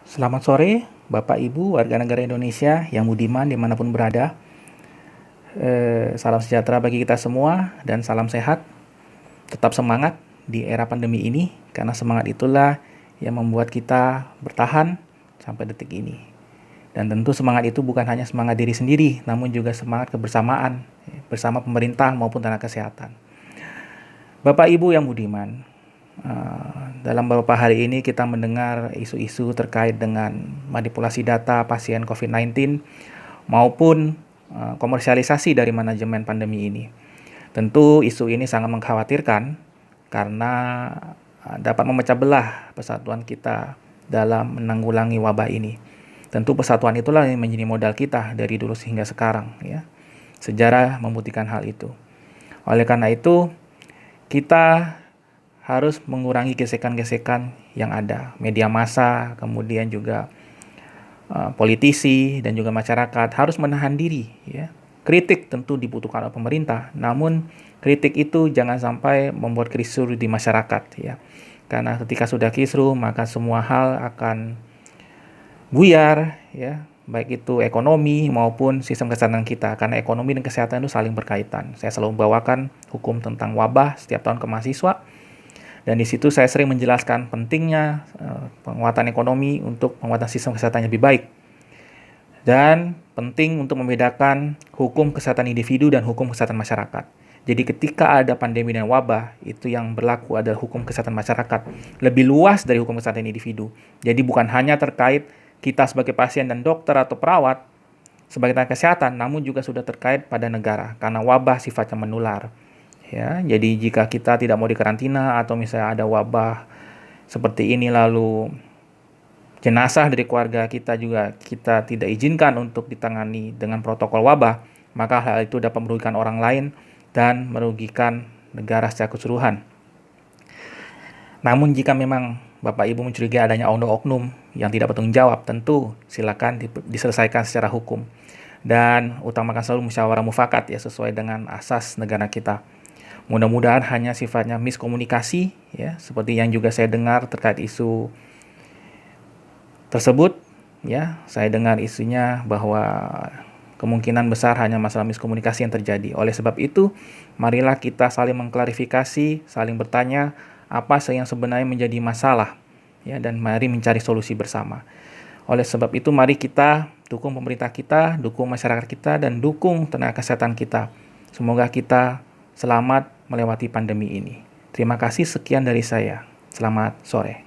Selamat sore, Bapak Ibu warga negara Indonesia yang budiman dimanapun berada. Salam sejahtera bagi kita semua dan salam sehat. Tetap semangat di era pandemi ini, karena semangat itulah yang membuat kita bertahan sampai detik ini. Dan tentu semangat itu bukan hanya semangat diri sendiri, namun juga semangat kebersamaan bersama pemerintah maupun tenaga kesehatan. Bapak Ibu yang budiman, dalam beberapa hari ini kita mendengar isu-isu terkait dengan manipulasi data pasien COVID-19 maupun komersialisasi dari manajemen pandemi ini. Tentu isu ini sangat mengkhawatirkan karena dapat memecah belah persatuan kita dalam menanggulangi wabah ini. Tentu persatuan itulah yang menjadi modal kita dari dulu hingga sekarang, ya. Sejarah membuktikan hal itu. Oleh karena itu, kita harus mengurangi gesekan-gesekan yang ada. Media massa, kemudian juga politisi dan juga masyarakat harus menahan diri, ya. Kritik tentu dibutuhkan oleh pemerintah, namun kritik itu jangan sampai membuat kisruh di masyarakat, ya. Karena ketika sudah kisruh, maka semua hal akan buyar, ya. Baik itu ekonomi maupun sistem kesehatan kita, karena ekonomi dan kesehatan itu saling berkaitan. Saya selalu membawakan hukum tentang wabah setiap tahun ke mahasiswa. Dan di situ saya sering menjelaskan pentingnya penguatan ekonomi untuk penguatan sistem kesehatan yang lebih baik. Dan penting untuk membedakan hukum kesehatan individu dan hukum kesehatan masyarakat. Jadi ketika ada pandemi dan wabah, itu yang berlaku adalah hukum kesehatan masyarakat. Lebih luas dari hukum kesehatan individu. Jadi bukan hanya terkait kita sebagai pasien dan dokter atau perawat sebagai tenaga kesehatan, namun juga sudah terkait pada negara. Karena wabah sifatnya menular. Ya, jadi jika kita tidak mau dikarantina atau misalnya ada wabah seperti ini lalu jenazah dari keluarga kita juga kita tidak izinkan untuk ditangani dengan protokol wabah, maka hal itu dapat merugikan orang lain dan merugikan negara secara keseluruhan. Namun jika memang Bapak Ibu mencurigai adanya oknum yang tidak bertanggung jawab, tentu silakan diselesaikan secara hukum. Dan utamakan selalu musyawarah mufakat, ya, sesuai dengan asas negara kita. Mudah-mudahan hanya sifatnya miskomunikasi, ya, seperti yang juga saya dengar terkait isu tersebut, ya. Saya dengar isunya bahwa kemungkinan besar hanya masalah miskomunikasi yang terjadi. Oleh sebab itu, marilah kita saling mengklarifikasi, saling bertanya apa yang sebenarnya menjadi masalah, ya, dan mari mencari solusi bersama. Oleh sebab itu, mari kita dukung pemerintah kita, dukung masyarakat kita, dan dukung tenaga kesehatan kita. Semoga kita selamat melewati pandemi ini. Terima kasih, sekian dari saya. Selamat sore.